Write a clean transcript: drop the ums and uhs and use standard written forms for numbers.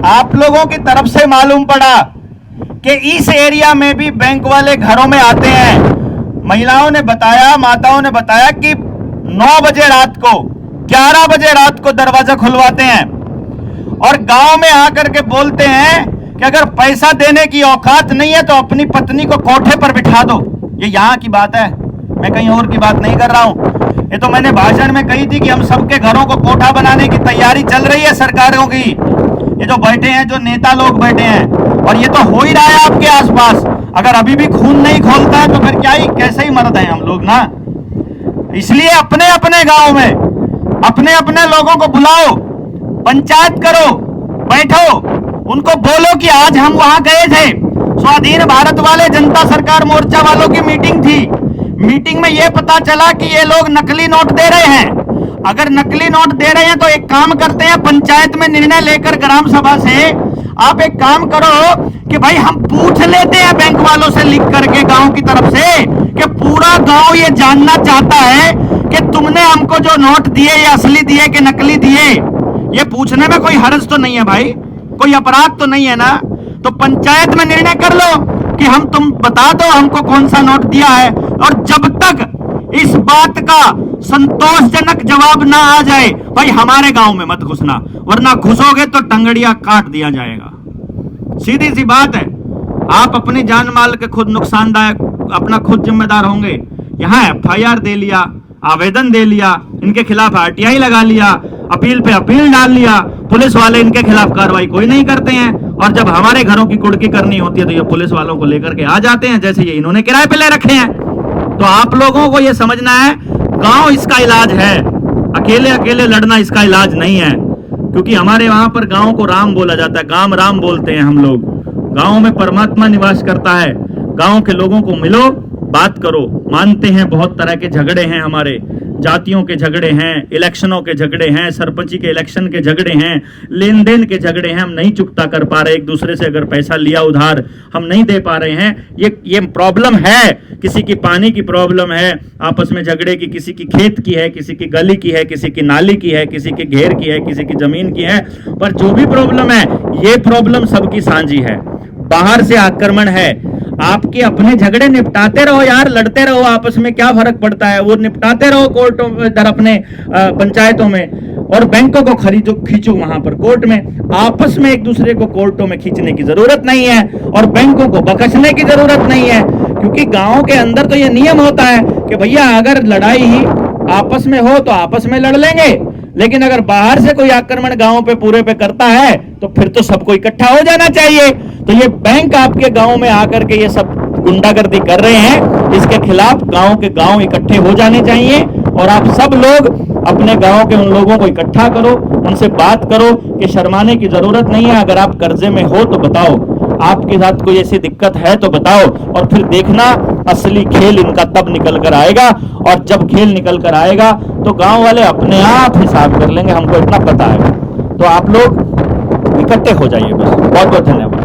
आप लोगों की तरफ से मालूम पड़ा कि इस एरिया में भी बैंक वाले घरों में आते हैं। महिलाओं ने बताया, माताओं ने बताया कि 9 बजे रात को, 11 बजे रात को दरवाजा खुलवाते हैं और गांव में आकर के बोलते हैं कि अगर पैसा देने की औकात नहीं है तो अपनी पत्नी को कोठे पर बिठा दो। ये यहाँ की बात है, मैं कहीं और की बात नहीं कर रहा हूं। ये तो मैंने भाषण में कही थी कि हम सबके घरों को कोठा बनाने की तैयारी चल रही है सरकारों की। ये जो बैठे हैं, जो नेता लोग बैठे हैं, और ये तो हो ही रहा है आपके आसपास। अगर अभी भी खून नहीं खोलता है तो फिर क्या ही, कैसे ही मरते हैं हम लोग ना। इसलिए अपने अपने गांव में अपने अपने लोगों को बुलाओ, पंचायत करो, बैठो, उनको बोलो कि आज हम वहां गए थे, स्वाधीन भारत वाले जनता सरकार मोर्चा वालों की मीटिंग थी। मीटिंग में यह पता चला कि ये लोग नकली नोट दे रहे हैं। अगर नकली नोट दे रहे हैं तो एक काम करते हैं, पंचायत में निर्णय लेकर ग्राम सभा से आप एक काम करो कि भाई हम पूछ लेते हैं बैंक वालों से लिख करके गांव की तरफ से कि पूरा गांव ये जानना चाहता है कि तुमने हमको जो नोट दिए ये असली दिए कि नकली दिए। ये पूछने में कोई हर्ज तो नहीं है भाई, कोई अपराध तो नहीं है ना। तो पंचायत में निर्णय कर लो कि तुम बता दो हमको कौन सा नोट दिया है, और जब तक इस बात का संतोषजनक जवाब ना आ जाए भाई हमारे गांव में मत घुसना, वरना घुसोगे तो टंगड़िया काट दिया जाएगा। सीधी सी बात है। आप अपनी जान माल के खुद नुकसानदायक, अपना खुद जिम्मेदार होंगे। यहां FIR दे लिया, आवेदन दे लिया, इनके खिलाफ RTI लगा लिया, अपील पे अपील डाल लिया, पुलिस वाले इनके खिलाफ कार्रवाई कोई नहीं करते हैं, और जब हमारे घरों की कुड़की करनी होती है तो ये पुलिस वालों को लेकर के आ जाते हैं, जैसे ये इन्होंने किराए पे ले रखे हैं। तो आप लोगों को ये समझना है, गांव इसका इलाज है, अकेले अकेले लड़ना इसका इलाज नहीं है। क्योंकि हमारे वहां पर गांव को राम बोला जाता है, गांव राम बोलते हैं हम लोग। गांव में परमात्मा निवास करता है। गांव के लोगों को मिलो, बात करो। मानते हैं बहुत तरह के झगड़े हैं, हमारे जातियों के झगड़े हैं, इलेक्शनों के झगड़े हैं, सरपंची के इलेक्शन के झगड़े हैं, लेन देन के झगड़े हैं। हम नहीं चुकता कर पा रहे, एक दूसरे से अगर पैसा लिया उधार हम नहीं दे पा रहे हैं। ये प्रॉब्लम है, किसी की पानी की प्रॉब्लम है, आपस में झगड़े की, किसी की खेत की है, किसी की गली की है, किसी की नाली की है, किसी के घेर की है, किसी की जमीन की है। पर जो भी प्रॉब्लम है, ये प्रॉब्लम सबकी साझी है। बाहर से आक्रमण है, आपके अपने झगड़े निपटाते रहो यार, लड़ते रहो आपस में, क्या फर्क पड़ता है। वो निपटाते रहो कोर्टों इधर अपने पंचायतों में, और बैंकों को खींचो वहां पर कोर्ट में। आपस में एक दूसरे को कोर्टों में खींचने की जरूरत नहीं है, और बैंकों को बख्शने की जरूरत नहीं है। क्योंकि गांव के अंदर तो ये नियम होता है कि भैया अगर लड़ाई ही आपस में हो तो आपस में लड़ लेंगे, लेकिन अगर बाहर से कोई आक्रमण गांव पे पूरे पे करता है तो फिर तो सबको इकट्ठा हो जाना चाहिए। तो ये बैंक आपके गांव में आकर के ये सब गुंडागर्दी कर रहे हैं, इसके खिलाफ गांव के गांव इकट्ठे हो जाने चाहिए। और आप सब लोग अपने गांव के उन लोगों को इकट्ठा करो, उनसे बात करो कि शर्माने की जरूरत नहीं है। अगर आप कर्जे में हो तो बताओ, आपके साथ कोई ऐसी दिक्कत है तो बताओ, और फिर देखना असली खेल इनका तब निकल कर आएगा। और जब खेल निकल कर आएगा तो गांव वाले अपने आप हिसाब कर लेंगे, हमको इतना पता है। तो आप लोग इकट्ठे हो जाइए बस। बहुत बहुत धन्यवाद।